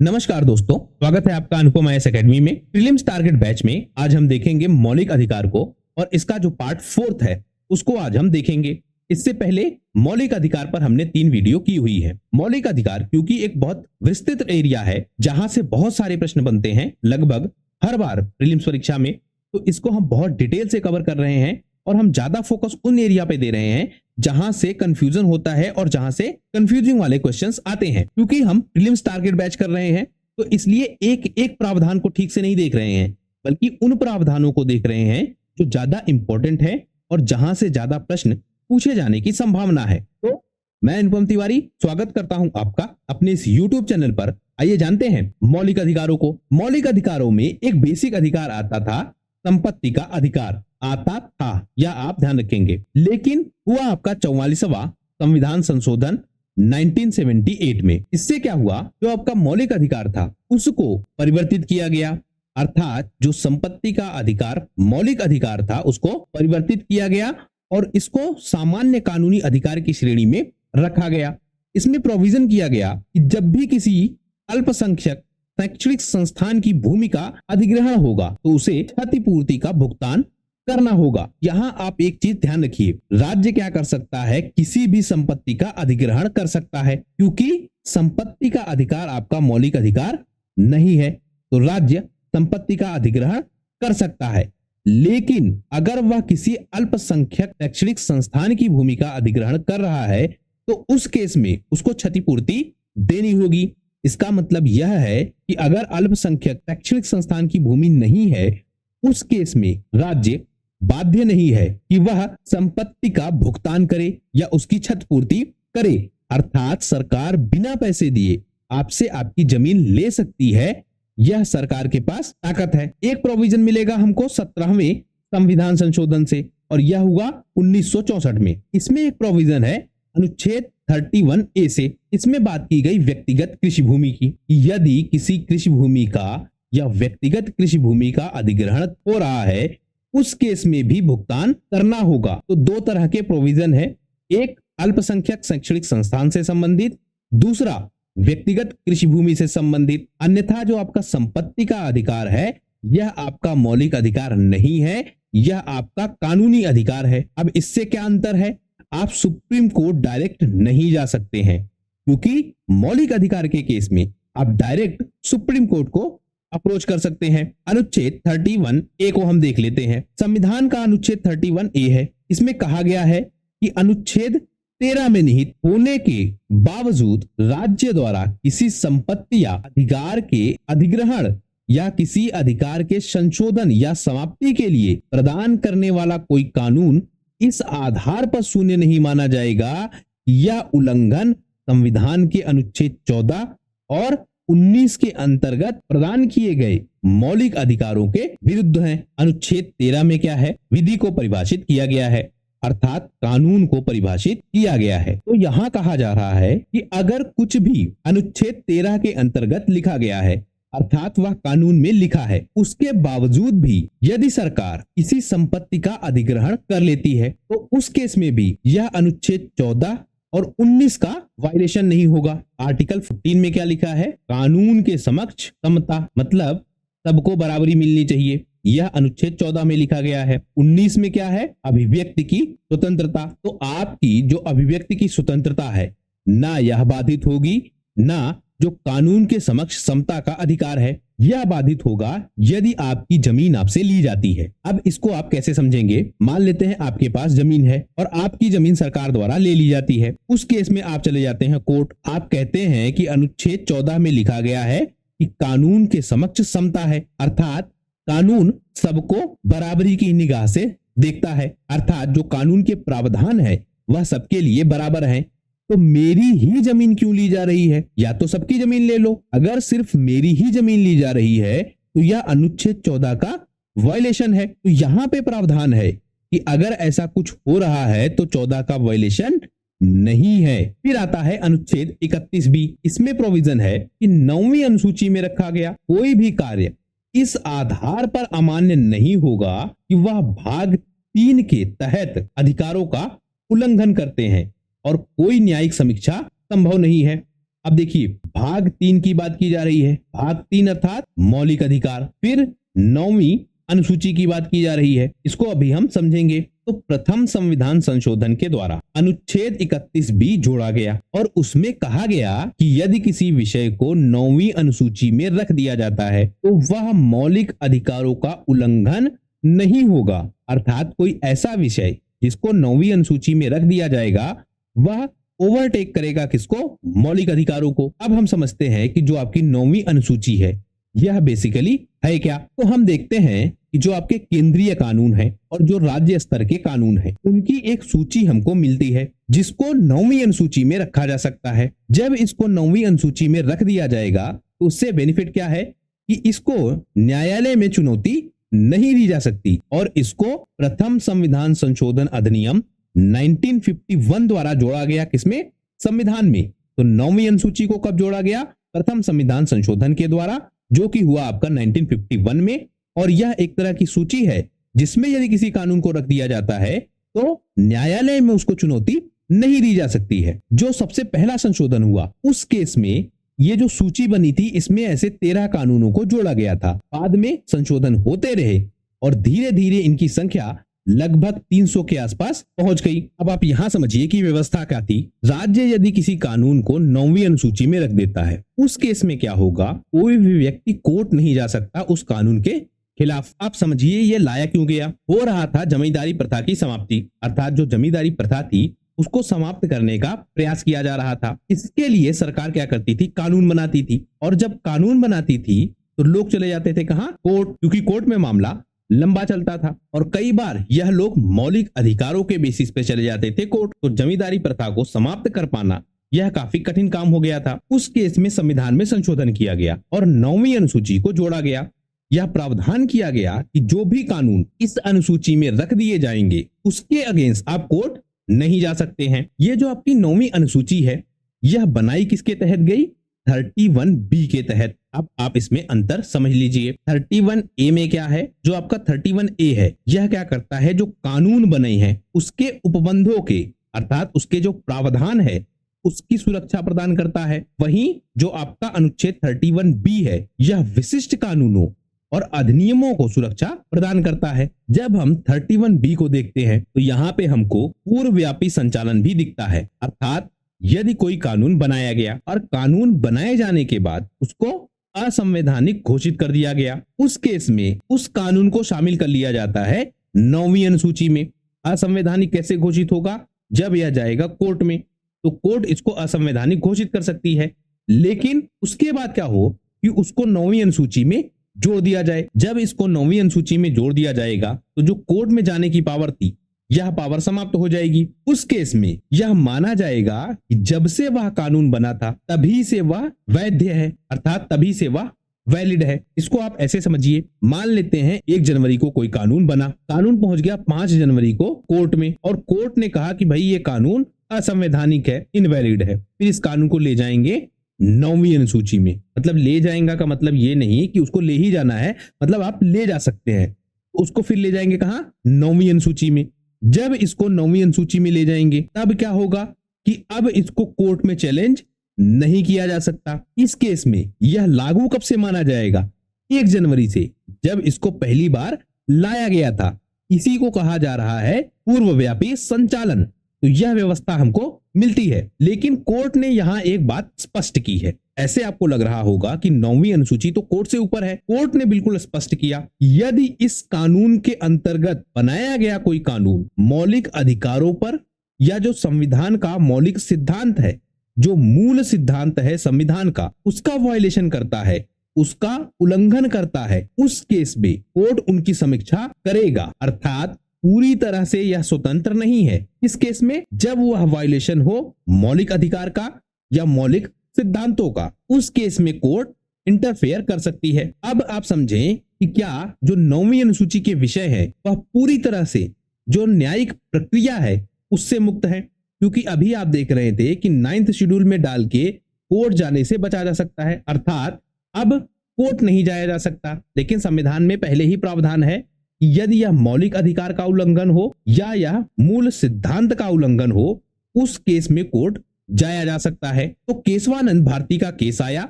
नमस्कार दोस्तों, स्वागत है आपका अनुपम आईएएस एकेडमी में। प्रीलिम्स टारगेट बैच में आज हम देखेंगे मौलिक अधिकार को और इसका जो पार्ट 4 है उसको आज हम देखेंगे। इससे पहले मौलिक अधिकार पर हमने 3 वीडियो की हुई है। मौलिक अधिकार क्योंकि एक बहुत विस्तृत एरिया है जहां से बहुत सारे प्रश्न बनते हैं लगभग हर बार प्रीलिम्स परीक्षा में, तो इसको हम बहुत डिटेल से कवर कर रहे हैं और हम ज्यादा फोकस उन एरिया पे दे रहे हैं जहां से कंफ्यूजन होता है और जहां से कंफ्यूजिंग वाले क्वेश्चंस आते हैं। क्योंकि हम प्रीलिम्स टारगेट बैच कर रहे हैं तो इसलिए एक एक प्रावधान को ठीक से नहीं देख रहे हैं, बल्कि उन प्रावधानों को देख रहे हैं जो ज्यादा इंपॉर्टेंट है और जहां से ज्यादा प्रश्न पूछे जाने की संभावना है। तो मैं अनुपम तिवारी स्वागत करता हूं आपका अपने इस YouTube चैनल पर। आइए जानते हैं मौलिक अधिकारों को। मौलिक अधिकारों में एक बेसिक अधिकार आता था, संपत्ति का अधिकार आता था, या आप ध्यान रखेंगे। लेकिन हुआ आपका 44वां संविधान संशोधन 1978 में। इससे क्या हुआ, जो आपका मौलिक अधिकार था उसको परिवर्तित किया गया, अर्थात जो संपत्ति का अधिकार मौलिक अधिकार था उसको परिवर्तित किया गया और इसको सामान्य कानूनी अधिकार की श्रेणी में रखा गया। इसमें प्रोविजन किया गया कि जब भी किसी अल्पसंख्यक शैक्षणिक संस्थान की भूमि का अधिग्रहण होगा तो उसे क्षतिपूर्ति का भुगतान करना होगा। यहाँ आप एक चीज ध्यान रखिए, राज्य क्या कर सकता है, किसी भी संपत्ति का अधिग्रहण कर सकता है। क्योंकि संपत्ति का अधिकार आपका मौलिक अधिकार नहीं है तो राज्य संपत्ति का अधिग्रहण कर सकता है। लेकिन अगर वह किसी अल्पसंख्यक शैक्षणिक संस्थान की भूमि का अधिग्रहण कर रहा है तो उस केस में उसको क्षतिपूर्ति देनी होगी। इसका मतलब यह है कि अगर अल्पसंख्यक शैक्षणिक संस्थान की भूमि नहीं है उस केस में राज्य बाध्य नहीं है कि वह संपत्ति का भुगतान करे या उसकी क्षतिपूर्ति करे। अर्थात सरकार बिना पैसे दिए आपसे आपकी जमीन ले सकती है, यह सरकार के पास ताकत है। एक प्रोविजन मिलेगा हमको 17वें संविधान संशोधन से और यह हुआ 1964 में। इसमें एक प्रोविजन है अनुच्छेद 31A से। इसमें बात की गई व्यक्तिगत कृषि भूमि की। यदि किसी कृषि भूमि का या व्यक्तिगत कृषि भूमि का अधिग्रहण हो रहा है उस केस में भी भुगतान करना होगा। तो 2 तरह के प्रोविजन है, एक अल्पसंख्यक शैक्षणिक संस्थान से संबंधित, दूसरा व्यक्तिगत कृषि भूमि से संबंधित। अन्यथा जो आपका संपत्ति का अधिकार है यह आपका मौलिक अधिकार नहीं है, यह आपका कानूनी अधिकार है। अब इससे क्या अंतर है, आप सुप्रीम कोर्ट डायरेक्ट नहीं जा सकते हैं क्योंकि मौलिक अधिकार के केस में आप डायरेक्ट सुप्रीम कोर्ट को अप्रोच कर सकते हैं। अनुच्छेद 31A को हम देख लेते हैं। संविधान का अनुच्छेद 31A है। इसमें कहा गया है कि अनुच्छेद 13 में निहित होने के बावजूद राज्य द्वारा किसी संपत्ति या अधिकार के अधिग्रहण या किसी अधिकार के संशोधन या समाप्ति के लिए प्रदान करने वाला कोई कानून इस आधार पर शून्य नहीं माना जाएगा कि यह उल्लंघन संविधान के अनुच्छेद 14 और 19 के अंतर्गत प्रदान किए गए मौलिक अधिकारों के विरुद्ध है। अनुच्छेद 13 में क्या है, विधि को परिभाषित किया गया है, अर्थात कानून को परिभाषित किया गया है। तो यहाँ कहा जा रहा है कि अगर कुछ भी अनुच्छेद 13 के अंतर्गत लिखा गया है अर्थात वह कानून में लिखा है, उसके बावजूद भी यदि सरकार किसी संपत्ति का अधिग्रहण कर लेती है तो उस केस में भी यह अनुच्छेद 14 और 19 का वायलेशन नहीं होगा। आर्टिकल 15 में क्या लिखा है, कानून के समक्ष समता, मतलब सबको बराबरी मिलनी चाहिए, यह अनुच्छेद 14 में लिखा गया है। 19 में क्या है, अभिव्यक्ति की स्वतंत्रता। तो आपकी जो अभिव्यक्ति की स्वतंत्रता है ना यह बाधित होगी, ना जो कानून के समक्ष समता का अधिकार है यह बाधित होगा यदि आपकी जमीन आपसे ली जाती है। अब इसको आप कैसे समझेंगे, मान लेते हैं आपके पास जमीन है और आपकी जमीन सरकार द्वारा ले ली जाती है। उस केस में आप चले जाते हैं कोर्ट। आप कहते हैं कि अनुच्छेद 14 में लिखा गया है कि कानून के समक्ष समता है, अर्थात कानून सबको बराबरी की निगाह से देखता है, अर्थात जो कानून के प्रावधान है वह सबके लिए बराबर है। तो मेरी ही जमीन क्यों ली जा रही है, या तो सबकी जमीन ले लो। अगर सिर्फ मेरी ही जमीन ली जा रही है तो यह अनुच्छेद 14 का वायलेशन है। तो यहाँ पे प्रावधान है कि अगर ऐसा कुछ हो रहा है तो 14 का वायलेशन नहीं है। फिर आता है अनुच्छेद 31B। इसमें प्रोविजन है कि 9वीं अनुसूची में रखा गया कोई भी कार्य इस आधार पर अमान्य नहीं होगा कि वह भाग 3 के तहत अधिकारों का उल्लंघन करते हैं और कोई न्यायिक समीक्षा संभव नहीं है। अब देखिए भाग 3 की बात की जा रही है। भाग 3 अर्थात मौलिक अधिकार। फिर 9वीं अनुसूची की बात की जा रही है, इसको अभी हम समझेंगे। तो प्रथम संविधान संशोधन के द्वारा अनुच्छेद 31 भी जोड़ा गया और उसमें कहा गया कि यदि किसी विषय को 9वीं अनुसूची में रख दिया जाता है तो वह मौलिक अधिकारों का उल्लंघन नहीं होगा। अर्थात कोई ऐसा विषय जिसको 9वीं अनुसूची में रख दिया जाएगा वह ओवरटेक करेगा किसको? मौलिक अधिकारों को। अब हम समझते हैं कि जो आपकी 9वीं अनुसूची है यह बेसिकली है क्या। तो हम देखते हैं कि जो आपके केंद्रीय कानून है और जो राज्य स्तर के कानून है उनकी एक सूची हमको मिलती है जिसको 9वीं अनुसूची में रखा जा सकता है। जब इसको 9वीं अनुसूची में रख दिया जाएगा तो उससे बेनिफिट क्या है कि इसको न्यायालय में चुनौती नहीं दी जा सकती और इसको प्रथम संविधान संशोधन अधिनियम 1951 द्वारा जोड़ा गया। किसमें? संविधान में। तो 9वीं अनुसूची को कब जोड़ा गया? प्रथम संविधान संशोधन के द्वारा, जो कि हुआ आपका 1951 में। और यह एक तरह की सूची है जिसमें यदि किसी कानून को रख दिया जाता है तो न्यायालय में उसको चुनौती नहीं दी जा सकती है। जो सबसे पहला संशोधन हुआ उस केस में ये जो सूची बनी थी इसमें ऐसे 13 कानूनों को जोड़ा गया था। बाद में संशोधन होते रहे और धीरे धीरे इनकी संख्या लगभग 300 के आसपास पहुंच गई। अब आप यहां समझिए कि व्यवस्था क्या थी। राज्य यदि किसी कानून को 9वीं अनुसूची में रख देता है उस केस में क्या होगा? कोई भी व्यक्ति कोर्ट नहीं जा सकता उस कानून के खिलाफ। आप समझिए ये लाया क्यों गया? हो रहा था जमींदारी प्रथा की समाप्ति, अर्थात जो जमींदारी प्रथा थी उसको समाप्त करने का प्रयास किया जा रहा था। इसके लिए सरकार क्या करती थी? कानून बनाती थी। और जब कानून बनाती थी तो लोग चले जाते थे कहां? कोर्ट, क्योंकि कोर्ट में मामला लंबा चलता था और कई बार यह लोग मौलिक अधिकारों के बेसिस पे चले जाते थे कोर्ट। तो जमींदारी प्रथा को समाप्त कर पाना यह काफी कठिन काम हो गया था। उस केस में संविधान में संशोधन किया गया और 9वीं अनुसूची को जोड़ा गया। यह प्रावधान किया गया कि जो भी कानून इस अनुसूची में रख दिए जाएंगे उसके अगेंस्ट आप कोर्ट नहीं जा सकते हैं। ये जो आपकी 9वीं अनुसूची है यह बनाई किसके तहत गई? 31B के तहत। अब आप इसमें अंतर समझ लीजिए। 31A में क्या है? जो आपका 31A है यह क्या करता है? जो कानून बने हैं उसके उपबंधों के अर्थात उसके जो प्रावधान है उसकी सुरक्षा प्रदान करता है। वहीं जो आपका अनुच्छेद 31B है यह विशिष्ट कानूनों और अधिनियमों को सुरक्षा प्रदान करता है। जब हम 31B को देखते हैं तो यहाँ पे हमको पूर्वव्यापी संचालन भी दिखता है। अर्थात यदि कोई कानून बनाया गया और कानून बनाए जाने के बाद उसको असंवैधानिक घोषित कर दिया गया, उस केस में उस कानून को शामिल कर लिया जाता है 9वीं अनुसूची में। असंवैधानिक कैसे घोषित होगा? जब यह जाएगा कोर्ट में तो कोर्ट इसको असंवैधानिक घोषित कर सकती है। लेकिन उसके बाद क्या हो कि उसको 9वीं अनुसूची में जोड़ दिया जाए। जब इसको 9वीं अनुसूची में जोड़ दिया जाएगा तो जो कोर्ट में जाने की पावर थी यह पावर समाप्त हो जाएगी। उस केस में यह माना जाएगा कि जब से वह कानून बना था तभी से वह वैध है, अर्थात तभी से वह वैलिड है। इसको आप ऐसे समझिए, मान लेते हैं 1 जनवरी को कोई कानून बना, कानून पहुंच गया 5 जनवरी को कोर्ट में और कोर्ट ने कहा कि भाई ये कानून असंवैधानिक है, इनवैलिड है। फिर इस कानून को ले जाएंगे 9वीं अनुसूची में। मतलब ले जाएंगे का मतलब ये नहीं कि उसको ले ही जाना है, मतलब आप ले जा सकते हैं। उसको फिर ले जाएंगे कहां? 9वीं अनुसूची में। जब इसको 9वीं अनुसूची में ले जाएंगे तब क्या होगा कि अब इसको कोर्ट में चैलेंज नहीं किया जा सकता। इस केस में यह लागू कब से माना जाएगा? 1 जनवरी से, जब इसको पहली बार लाया गया था। इसी को कहा जा रहा है पूर्वव्यापी संचालन। तो यह व्यवस्था हमको मिलती है। लेकिन कोर्ट ने यहां एक बात स्पष्ट की है। ऐसे आपको लग रहा होगा कि 9वीं अनुसूची तो कोर्ट से ऊपर है। कोर्ट ने बिल्कुल स्पष्ट किया, यदि इस कानून के अंतर्गत बनाया गया कोई कानून मौलिक अधिकारों पर या जो संविधान का मौलिक सिद्धांत है, जो मूल सिद्धांत है संविधान का, उसका वायलेशन करता है, उसका उल्लंघन करता है, उस केस में कोर्ट उनकी समीक्षा करेगा। अर्थात पूरी तरह से यह स्वतंत्र नहीं है। इस केस में जब वह वायलेशन हो मौलिक अधिकार का या मौलिक सिद्धांतों का, उस केस में कोर्ट इंटरफेयर कर सकती है। अब आप समझें कि क्या जो 9वीं अनुसूची के विषय है वह पूरी तरह से जो न्यायिक प्रक्रिया है उससे मुक्त है। क्योंकि अभी आप देख रहे थे कि 9th शेड्यूल में डाल के कोर्ट जाने से बचा जा सकता है, अर्थात अब कोर्ट नहीं जाया जा सकता। लेकिन संविधान में पहले ही प्रावधान है कि यदि यह मौलिक अधिकार का उल्लंघन हो या यह मूल सिद्धांत का उल्लंघन हो, उस केस में कोर्ट जाया जा सकता है। तो केशवानंद भारती का केस आया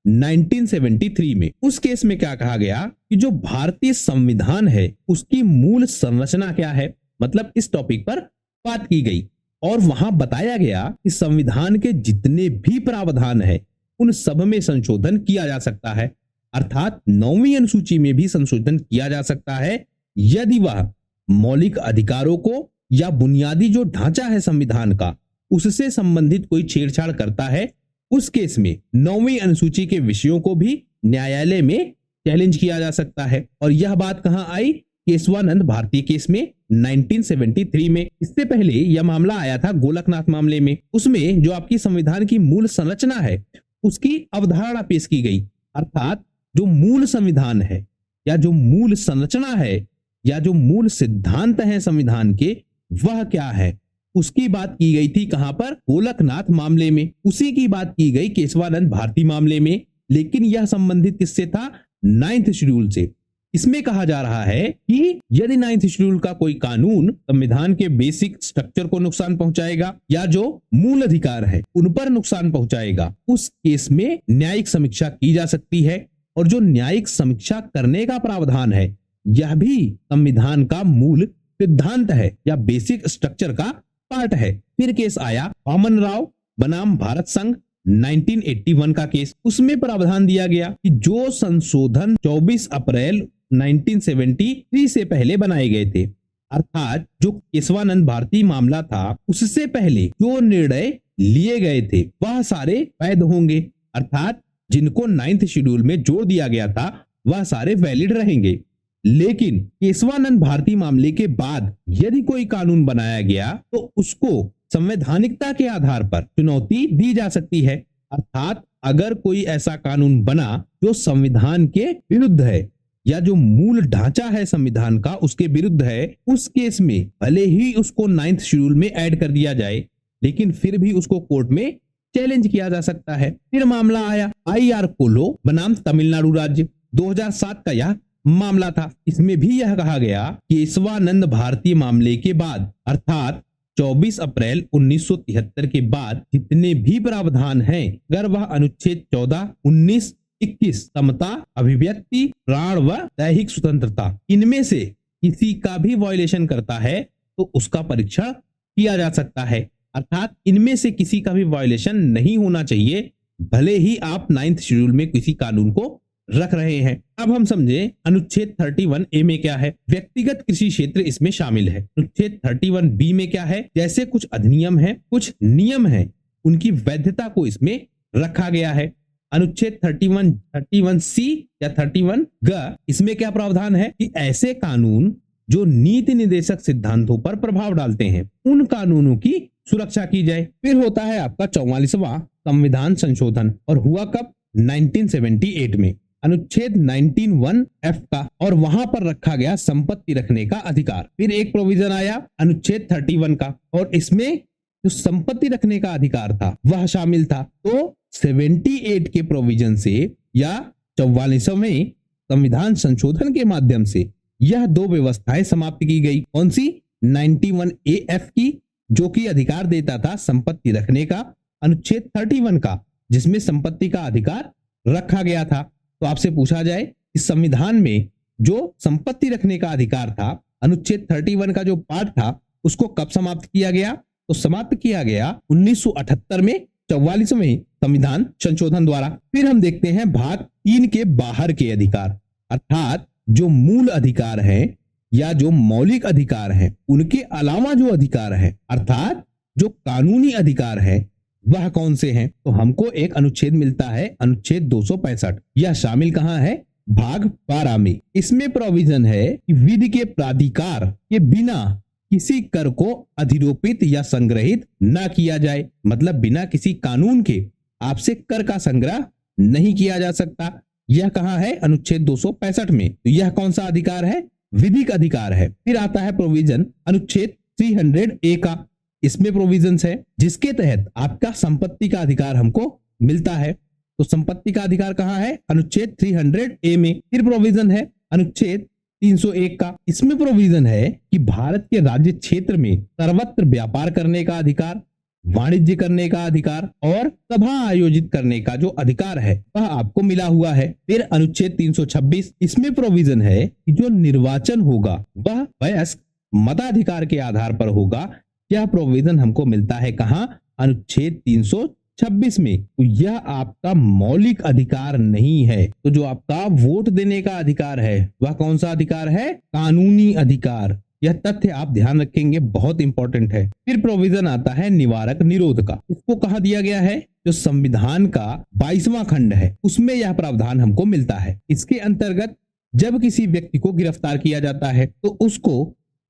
1973 में। उस केस में क्या कहा गया कि जो भारतीय संविधान है उसकी मूल संरचना क्या है, मतलब इस टॉपिक पर बात की गई और वहां बताया गया कि संविधान के जितने भी प्रावधान है उन सब में संशोधन किया जा सकता है, अर्थात 9वीं अनुसूची में भी संशोधन किया जा सकता है यदि वह मौलिक अधिकारों को या बुनियादी जो ढांचा है संविधान का उससे संबंधित कोई छेड़छाड़ करता है। उस केस में 9वीं अनुसूची के विषयों को भी न्यायालय में चैलेंज किया जा सकता है। और यह बात कहां आई? केशवानंद भारती केस में 1973 में। इससे पहले यह मामला आया था गोलकनाथ मामले में। उसमें जो आपकी संविधान की मूल संरचना है उसकी अवधारणा पेश की गई, अर्थात जो मूल संविधान है या जो मूल संरचना है या जो मूल सिद्धांत है संविधान के वह क्या है उसकी बात की गई थी। कहां पर? गोलकनाथ मामले में। उसी की बात की गई केशवानंद भारती मामले में, लेकिन यह संबंधित किससे था? 9th शेड्यूल से। इसमें कहा जा रहा है कि यदि 9th शेड्यूल का कोई कानून संविधान के बेसिक स्ट्रक्चर को नुकसान पहुंचाएगा या जो मूल अधिकार है उन पर नुकसान पहुंचाएगा, उस केस में न्यायिक समीक्षा की जा सकती है। और जो न्यायिक समीक्षा करने का प्रावधान है यह भी संविधान का मूल सिद्धांत है या बेसिक स्ट्रक्चर का पार्ट है। फिर केस आया वामन राव बनाम भारत संघ 1981 का केस। उसमें प्रावधान दिया गया कि जो संशोधन 24 अप्रैल 1973 से पहले बनाए गए थे, अर्थात जो केशवानंद भारती मामला था उससे पहले जो निर्णय लिए गए थे वह सारे वैध होंगे, अर्थात जिनको 9th शेड्यूल में जोड़ दिया गया था वह सारे वैलिड रहेंगे। लेकिन केशवानंद भारती मामले के बाद यदि कोई कानून बनाया गया तो उसको संवैधानिकता के आधार पर चुनौती दी जा सकती है, अर्थात अगर कोई ऐसा कानून बना जो संविधान के विरुद्ध है या जो मूल ढांचा है संविधान का उसके विरुद्ध है, उस केस में भले ही उसको 9th शेड्यूल में ऐड कर दिया जाए लेकिन फिर भी उसको कोर्ट में चैलेंज किया जा सकता है। फिर मामला आया IR कोलो बनाम तमिलनाडु राज्य, 2007 का यह मामला था। इसमें भी यह कहा गया केशवानंद भारती मामले के बाद, अर्थात 24 अप्रैल 1973 के बाद जितने भी प्रावधान हैं, अगर वह अनुच्छेद 14, 19, 21 समता, अभिव्यक्ति, प्राण व दैहिक स्वतंत्रता इनमें से किसी का भी वायलेशन करता है तो उसका परीक्षण किया जा सकता है, अर्थात इनमें से किसी का भी वायलेशन नहीं होना चाहिए भले ही आप 9th शेड्यूल में किसी कानून को रख रहे हैं। अब हम समझे अनुच्छेद 31A में क्या है। व्यक्तिगत कृषि क्षेत्र इसमें शामिल है। अनुच्छेद 31B में क्या है? जैसे कुछ अधिनियम है, कुछ नियम है, उनकी वैधता को इसमें रखा गया है। अनुच्छेद 31C या 31G इसमें क्या प्रावधान है कि ऐसे कानून जो नीति निर्देशक सिद्धांतों पर प्रभाव डालते हैं उन कानूनों की सुरक्षा की जाए। फिर होता है आपका 44वां संविधान संशोधन, और हुआ कब? 1978 में, अनुच्छेद 19(1)(f) का, और वहां पर रखा गया संपत्ति रखने का अधिकार। फिर एक प्रोविजन आया अनुच्छेद 31 का, और इसमें जो संपत्ति रखने का अधिकार था वह शामिल था। तो 78 के प्रोविजन से या 44वें संविधान संशोधन के माध्यम से यह दो व्यवस्थाएं समाप्त की गई। कौन सी? 91AF की, जो कि अधिकार देता था संपत्ति रखने का, अनुच्छेद 31 का जिसमें संपत्ति का अधिकार रखा गया था। तो आपसे पूछा जाए इस संविधान में जो संपत्ति रखने का अधिकार था, अनुच्छेद 31 का जो पार्ट था उसको कब समाप्त किया गया? तो समाप्त किया गया 1978 में 44वें संविधान संशोधन द्वारा। फिर हम देखते हैं भाग 3 के बाहर के अधिकार, अर्थात जो मूल अधिकार है या जो मौलिक अधिकार है उनके अलावा जो अधिकार है, अर्थात जो कानूनी अधिकार है वह कौन से हैं? तो हमको एक अनुच्छेद मिलता है, अनुच्छेद 265। यह शामिल कहां है? भाग 12 में। इसमें प्रोविजन है कि विधि के प्राधिकार के बिना किसी कर को अधिरोपित या संग्रहित न किया जाए, मतलब बिना किसी कानून के आपसे कर का संग्रह नहीं किया जा सकता। यह कहां है? अनुच्छेद 265 में। तो यह कौन सा अधिकार है? विधिक अधिकार है। फिर आता है प्रोविजन अनुच्छेद 300A का। इसमें प्रोविजंस है जिसके तहत आपका संपत्ति का अधिकार हमको मिलता है। तो संपत्ति का अधिकार कहां है? अनुच्छेद 300A में। फिर प्रोविजन है अनुच्छेद 301 का। इसमें प्रोविजन है कि भारत के राज्य क्षेत्र में सर्वत्र व्यापार करने का अधिकार, वाणिज्य करने का अधिकार और सभा आयोजित करने का जो अधिकार है वह आपको मिला हुआ है। फिर अनुच्छेद 326, इसमें प्रोविजन है कि जो निर्वाचन होगा वह वयस्क मताधिकार के आधार पर होगा। यह प्रोविजन हमको मिलता है कहाँ? अनुच्छेद 326 में। तो यह आपका मौलिक अधिकार नहीं है। तो जो आपका वोट देने का अधिकार है वह कौन सा अधिकार है? कानूनी अधिकार। यह तथ्य आप ध्यान रखेंगे, बहुत इंपॉर्टेंट है। फिर प्रोविजन आता है निवारक निरोध का। इसको कहा दिया गया है, जो संविधान का 22वां खंड है उसमें यह प्रावधान हमको मिलता है। इसके अंतर्गत जब किसी व्यक्ति को गिरफ्तार किया जाता है तो उसको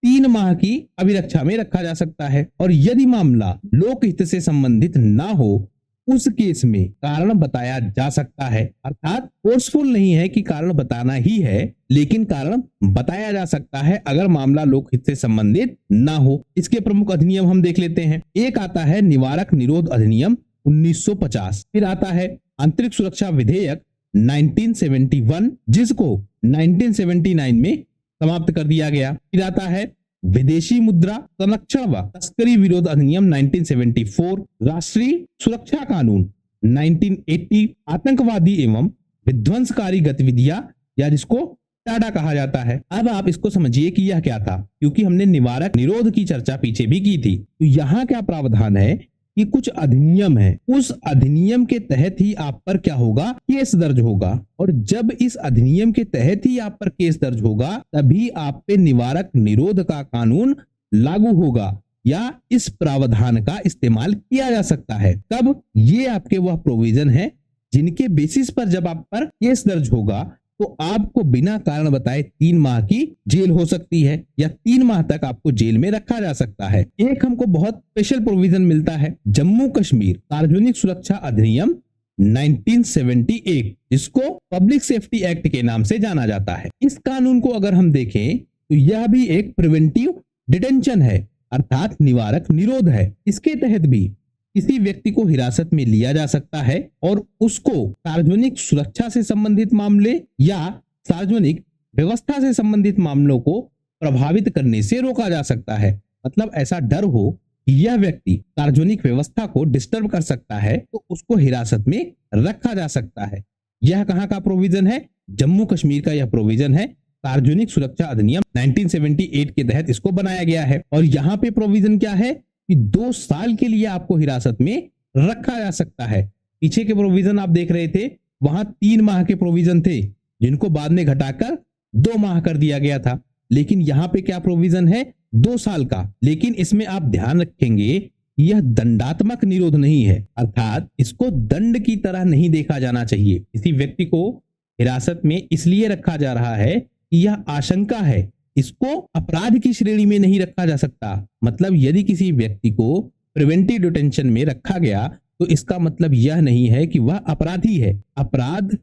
3 माह की अभिरक्षा में रखा जा सकता है, और यदि मामला लोकहित से संबंधित ना हो उस केस में कारण बताया जा सकता है। अर्थात फोर्सफुल नहीं है कि कारण बताना ही है, लेकिन कारण बताया जा सकता है अगर मामला लोकहित से संबंधित ना हो। इसके प्रमुख अधिनियम हम देख लेते हैं। एक आता है निवारक निरोध अधिनियम 1950, फिर आता है आंतरिक सुरक्षा विधेयक 1971 जिसको 1979 में समाप्त कर दिया गया। फिर आता है विदेशी मुद्रा संरक्षण व तस्करी विरोध अधिनियम 1974, राष्ट्रीय सुरक्षा कानून 1980, आतंकवादी एवं विध्वंसकारी गतिविधियां या जिसको टाडा कहा जाता है। अब आप इसको समझिए कि यह क्या था, क्योंकि हमने निवारक निरोध की चर्चा पीछे भी की थी। तो यहाँ क्या प्रावधान है कि कुछ अधिनियम है, उस अधिनियम के तहत ही आप पर क्या होगा? केस दर्ज होगा, और जब इस अधिनियम के तहत ही आप पर केस दर्ज होगा तभी आप पे निवारक निरोध का कानून लागू होगा या इस प्रावधान का इस्तेमाल किया जा सकता है। तब ये आपके वह प्रोविजन है जिनके बेसिस पर जब आप पर केस दर्ज होगा तो आपको बिना कारण बताए 3 माह की जेल हो सकती है या 3 माह तक आपको जेल में रखा जा सकता है। एक हमको बहुत स्पेशल प्रोविजन मिलता है, जम्मू कश्मीर सार्वजनिक सुरक्षा अधिनियम 1978 जिसको पब्लिक सेफ्टी एक्ट के नाम से जाना जाता है। इस कानून को अगर हम देखें तो यह भी एक प्रिवेंटिव डिटेंशन है, अर्थात निवारक निरोध है। इसके तहत भी किसी व्यक्ति को हिरासत में लिया जा सकता है और उसको सार्वजनिक सुरक्षा से संबंधित मामले या सार्वजनिक व्यवस्था से संबंधित मामलों को प्रभावित करने से रोका जा सकता है। मतलब ऐसा डर हो कि यह व्यक्ति सार्वजनिक व्यवस्था को डिस्टर्ब कर सकता है तो उसको हिरासत में रखा जा सकता है। यह कहां का प्रोविजन है? जम्मू कश्मीर का यह प्रोविजन है। सार्वजनिक सुरक्षा अधिनियम 1978 के तहत इसको बनाया गया है, और यहाँ पे प्रोविजन क्या है कि 2 साल के लिए आपको हिरासत में रखा जा सकता है। पीछे के प्रोविजन आप देख रहे थे, वहां 3 माह के प्रोविजन थे जिनको बाद में घटाकर 2 माह कर दिया गया था, लेकिन यहाँ पे क्या प्रोविजन है? 2 साल का। लेकिन इसमें आप ध्यान रखेंगे यह दंडात्मक निरोध नहीं है, अर्थात इसको दंड की तरह नहीं देखा जाना चाहिए। किसी व्यक्ति को हिरासत में इसलिए रखा जा रहा है कि यह आशंका है, इसको अपराध की श्रेणी में नहीं रखा जा सकता। मतलब यदि किसी व्यक्ति को प्रिवेंटिव डिटेंशन में रखा गया तो इसका मतलब यह नहीं है कि वह अपराधी है। अपराध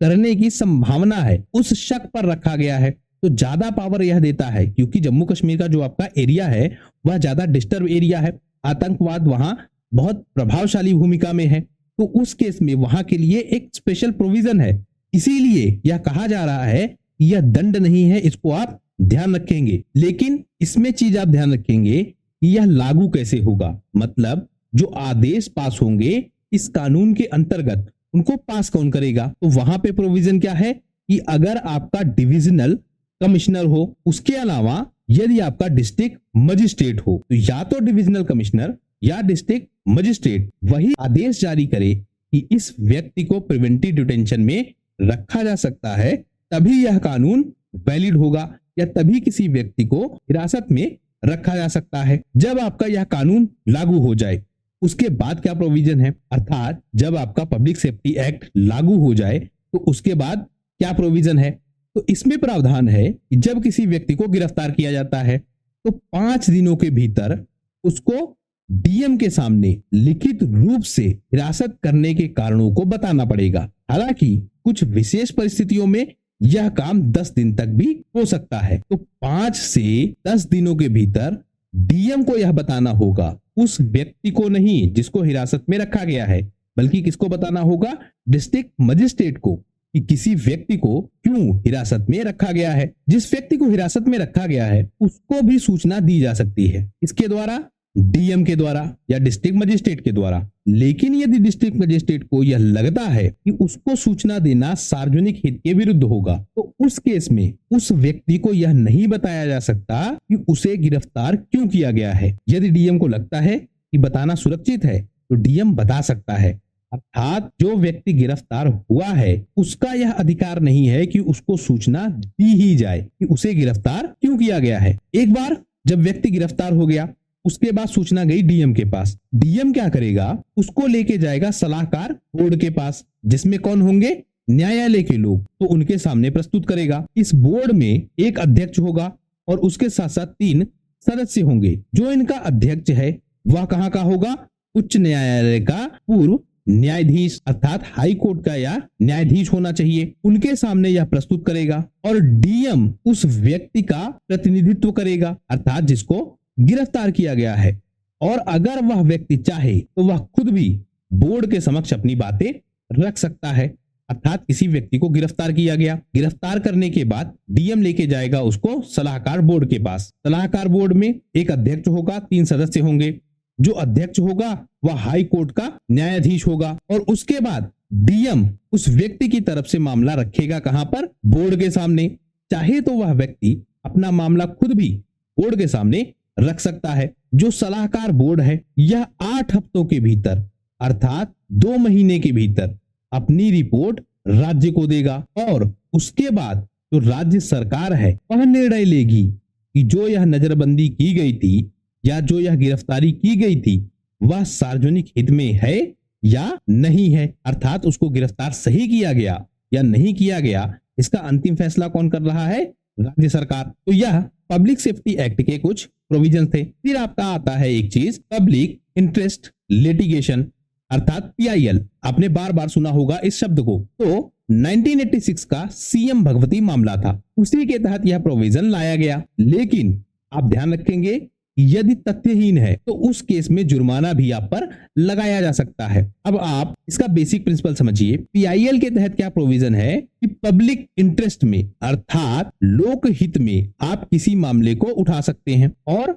करने की संभावना है उस शक पर रखा गया है, तो ज्यादा पावर यह देता है, क्योंकि जम्मू कश्मीर का जो आपका एरिया है वह ज्यादा डिस्टर्ब एरिया है, आतंकवाद वहां बहुत प्रभावशाली भूमिका में है, तो उस केस में वहां के लिए एक स्पेशल प्रोविजन है। इसीलिए यह कहा जा रहा है कि यह दंड नहीं है, इसको आप ध्यान रखेंगे। लेकिन इसमें चीज आप ध्यान रखेंगे कि यह लागू कैसे होगा, मतलब जो आदेश पास होंगे इस कानून के अंतर्गत उनको पास कौन करेगा। तो वहां पे प्रोविजन क्या है कि अगर आपका डिविजनल कमिश्नर हो, उसके अलावा यदि आपका डिस्ट्रिक्ट मजिस्ट्रेट हो, तो या तो डिविजनल कमिश्नर या डिस्ट्रिक्ट मजिस्ट्रेट वही आदेश जारी करे कि इस व्यक्ति को प्रिवेंटिव डिटेंशन में रखा जा सकता है, तभी यह कानून वैलिड होगा या तभी किसी व्यक्ति को हिरासत में रखा जा सकता है। जब आपका यह कानून लागू हो जाए उसके बाद क्या प्रोविजन है, अर्थात जब आपका पब्लिक सेफ्टी एक्ट लागू हो जाए तो उसके बाद क्या प्रोविजन है। तो इसमें प्रावधान है कि जब किसी व्यक्ति को गिरफ्तार किया जाता है तो 5 दिनों के भीतर उसको डीएम के सामने लिखित रूप से हिरासत करने के कारणों को बताना पड़ेगा। हालांकि कुछ विशेष परिस्थितियों में यह काम 10 दिन तक भी हो सकता है। तो 5 से 10 दिनों के भीतर डीएम को यह बताना होगा, उस व्यक्ति को नहीं जिसको हिरासत में रखा गया है, बल्कि किसको बताना होगा? डिस्ट्रिक्ट मजिस्ट्रेट को, कि किसी व्यक्ति को क्यों हिरासत में रखा गया है। जिस व्यक्ति को हिरासत में रखा गया है उसको भी सूचना दी जा सकती है। इसके द्वारा डीएम के द्वारा या डिस्ट्रिक्ट मजिस्ट्रेट के द्वारा। लेकिन यदि डिस्ट्रिक्ट मजिस्ट्रेट को यह लगता है कि उसको सूचना देना सार्वजनिक हित के विरुद्ध होगा, तो उस केस में उस व्यक्ति को यह नहीं बताया जा सकता कि उसे गिरफ्तार क्यों किया गया है। यदि डीएम को लगता है कि बताना सुरक्षित है तो डीएम बता सकता है। अर्थात जो व्यक्ति गिरफ्तार हुआ है उसका यह अधिकार नहीं है कि उसको सूचना दी ही जाए कि उसे गिरफ्तार क्यों किया गया है। एक बार जब व्यक्ति गिरफ्तार हो गया, उसके बाद सूचना गई डीएम के पास। डीएम क्या करेगा, उसको लेके जाएगा सलाहकार बोर्ड के पास, जिसमें कौन होंगे, न्यायालय के लोग। तो उनके सामने प्रस्तुत करेगा। इस बोर्ड में एक अध्यक्ष होगा और उसके साथ साथ 3 सदस्य होंगे। जो इनका अध्यक्ष है वह कहाँ का होगा, उच्च न्यायालय का पूर्व न्यायाधीश अर्थात हाई कोर्ट का या न्यायाधीश होना चाहिए। उनके सामने यह प्रस्तुत करेगा और डीएम उस व्यक्ति का प्रतिनिधित्व करेगा अर्थात जिसको गिरफ्तार किया गया है। और अगर वह व्यक्ति चाहे तो वह खुद भी बोर्ड के समक्ष अपनी बातें रख सकता है। अर्थात किसी व्यक्ति को गिरफ्तार किया गया, गिरफ्तार करने के बाद डीएम लेके जाएगा उसको सलाहकार बोर्ड के पास। सलाहकार बोर्ड में एक अध्यक्ष होगा, 3 सदस्य होंगे। जो अध्यक्ष होगा वह हाई कोर्ट का न्यायाधीश होगा और उसके बाद डीएम उस व्यक्ति की तरफ से मामला रखेगा कहां पर, बोर्ड के सामने। चाहे तो वह व्यक्ति अपना मामला खुद भी बोर्ड के सामने रख सकता है। जो सलाहकार बोर्ड है यह 8 हफ्तों के भीतर अर्थात 2 महीने के भीतर अपनी रिपोर्ट राज्य को देगा और उसके बाद जो राज्य सरकार है वह निर्णय लेगी कि जो यह नजरबंदी की गई थी या जो यह गिरफ्तारी की गई थी वह सार्वजनिक हित में है या नहीं है। अर्थात उसको गिरफ्तार सही किया गया या नहीं किया गया, इसका अंतिम फैसला कौन कर रहा है, राज्य सरकार। तो यह पब्लिक सेफ्टी एक्ट के कुछ प्रोविजन थे। फिर आपका आता है एक चीज, पब्लिक इंटरेस्ट लिटिगेशन अर्थात पीआईएल। आपने बार बार सुना होगा इस शब्द को। तो 1986 का सीएम भगवती मामला था, उसी के तहत यह प्रोविजन लाया गया। लेकिन आप ध्यान रखेंगे यदि तथ्यहीन है तो उस केस में जुर्माना भी आप पर लगाया जा सकता है। अब आप इसका बेसिक प्रिंसिपल समझिए। पीआईएल के तहत क्या प्रोविजन है कि पब्लिक इंटरेस्ट में अर्थात लोक हित में आप किसी मामले को उठा सकते हैं और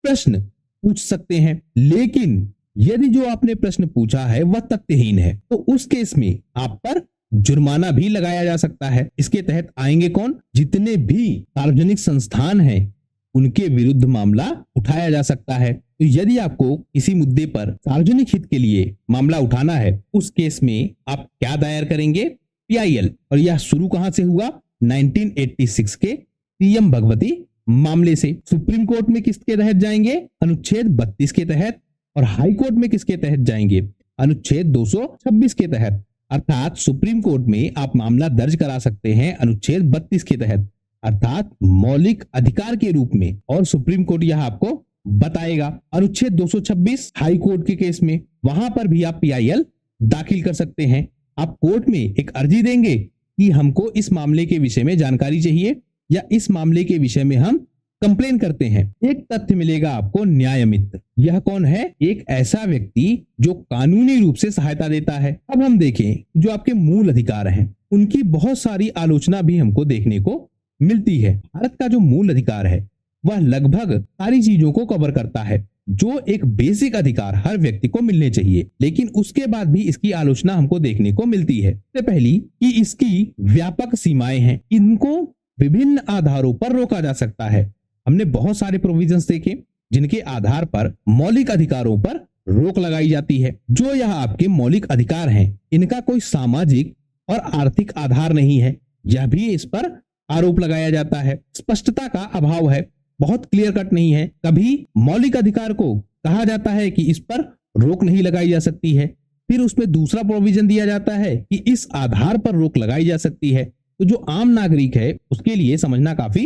प्रश्न पूछ सकते हैं। लेकिन यदि जो आपने प्रश्न पूछा है वह तथ्यहीन है तो उस केस में आप पर जुर्माना भी लगाया जा सकता है। इसके तहत आएंगे कौन, जितने भी सार्वजनिक संस्थान हैं उनके विरुद्ध मामला उठाया जा सकता है। तो यदि आपको किसी मुद्दे पर सार्वजनिक हित के लिए मामला उठाना है उस केस में आप क्या दायर करेंगे, पीआईएल। और यह शुरू कहां से हुआ, 1986 के सीएम भगवती मामले से। सुप्रीम कोर्ट में किसके तहत जाएंगे, अनुच्छेद 32 के तहत। और हाई कोर्ट में किसके तहत जाएंगे, अनुच्छेद 226 के तहत। अर्थात सुप्रीम कोर्ट में आप मामला दर्ज करा सकते हैं अनुच्छेद 32 के तहत अर्थात मौलिक अधिकार के रूप में। और सुप्रीम कोर्ट यह आपको बताएगा। अनुच्छेद 226 हाई कोर्ट के केस में, वहां पर भी आप पीआईएल दाखिल कर सकते हैं। आप कोर्ट में एक अर्जी देंगे कि हमको इस मामले के विषय में जानकारी चाहिए या इस मामले के विषय में हम कंप्लेन करते हैं। एक तथ्य मिलेगा आपको, न्याय मित्र। यह कौन है, एक ऐसा व्यक्ति जो कानूनी रूप से सहायता देता है। अब हम देखें जो आपके मूल अधिकार हैं उनकी बहुत सारी आलोचना भी हमको देखने को मिलती है। भारत का जो मूल अधिकार है वह लगभग सारी चीजों को कवर करता है जो एक बेसिक अधिकार हर व्यक्ति को मिलने चाहिए। लेकिन उसके बाद भी इसकी आलोचना हमको देखने को मिलती है। सबसे पहली कि इसकी व्यापक सीमाएं हैं, इनको विभिन्न आधारों पर रोका जा सकता है। हमने बहुत सारे प्रोविजंस देखे जिनके आधार पर मौलिक अधिकारों पर रोक लगाई जाती है। जो यह आपके मौलिक अधिकार हैं इनका कोई सामाजिक और आर्थिक आधार नहीं है, यह भी इस पर आरोप लगाया जाता है। स्पष्टता का अभाव है, बहुत क्लियर कट नहीं है। कभी मौलिक अधिकार को कहा जाता है कि इस पर रोक नहीं लगाई जा सकती है, फिर उसमें दूसरा प्रोविजन दिया जाता है कि इस आधार पर रोक लगाई जा सकती है। तो जो आम नागरिक है उसके लिए समझना काफी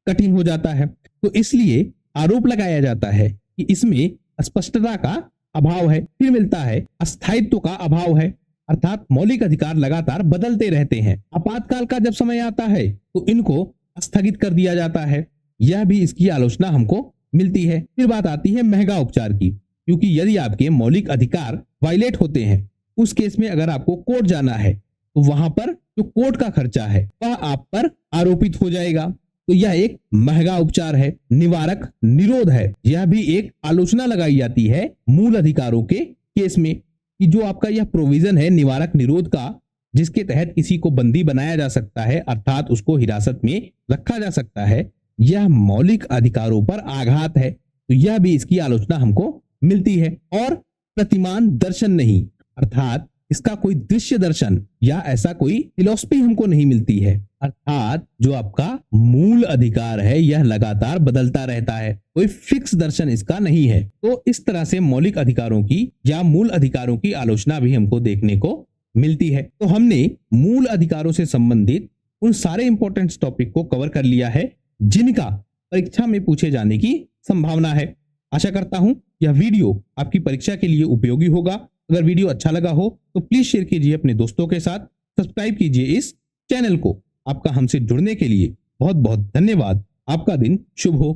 कठिन हो जाता है। तो इसलिए आरोप लगाया जाता है कि इसमें स्पष्टता का अभाव है। फिर मिलता है अस्थायित्व का अभाव है, अर्थात मौलिक अधिकार लगातार बदलते रहते हैं। आपातकाल का जब समय आता है तो इनको स्थगित कर दिया जाता है, यह भी इसकी आलोचना हमको मिलती है। फिर बात आती है महंगा उपचार की, क्योंकि यदि आपके मौलिक अधिकार वायलेट होते हैं उस केस में अगर आपको कोर्ट जाना है तो वहां पर जो कोर्ट का खर्चा है वह आप पर आरोपित हो जाएगा। तो यह एक महंगा उपचार है। निवारक निरोध है, यह भी एक आलोचना लगाई जाती है मूल अधिकारों के केस में कि जो आपका यह प्रोविजन है निवारक निरोध का, जिसके तहत किसी को बंदी बनाया जा सकता है अर्थात उसको हिरासत में रखा जा सकता है, यह मौलिक अधिकारों पर आघात है। तो यह भी इसकी आलोचना हमको मिलती है। और प्रतिमान दर्शन नहीं, अर्थात इसका कोई दृश्य दर्शन या ऐसा कोई फिलॉसफी हमको नहीं मिलती है। अर्थात जो आपका मूल अधिकार है यह लगातार बदलता रहता है, कोई फिक्स दर्शन इसका नहीं है। तो इस तरह से मौलिक अधिकारों की या मूल अधिकारों की आलोचना भी हमको देखने को मिलती है। तो हमने मूल अधिकारों से संबंधित उन सारे इंपॉर्टेंट टॉपिक को कवर कर लिया है जिनका परीक्षा में पूछे जाने की संभावना है। आशा करता हूं यह वीडियो आपकी परीक्षा के लिए उपयोगी होगा। अगर वीडियो अच्छा लगा हो तो प्लीज शेयर कीजिए अपने दोस्तों के साथ, सब्सक्राइब कीजिए इस चैनल को। आपका हमसे जुड़ने के लिए बहुत बहुत धन्यवाद। आपका दिन शुभ हो।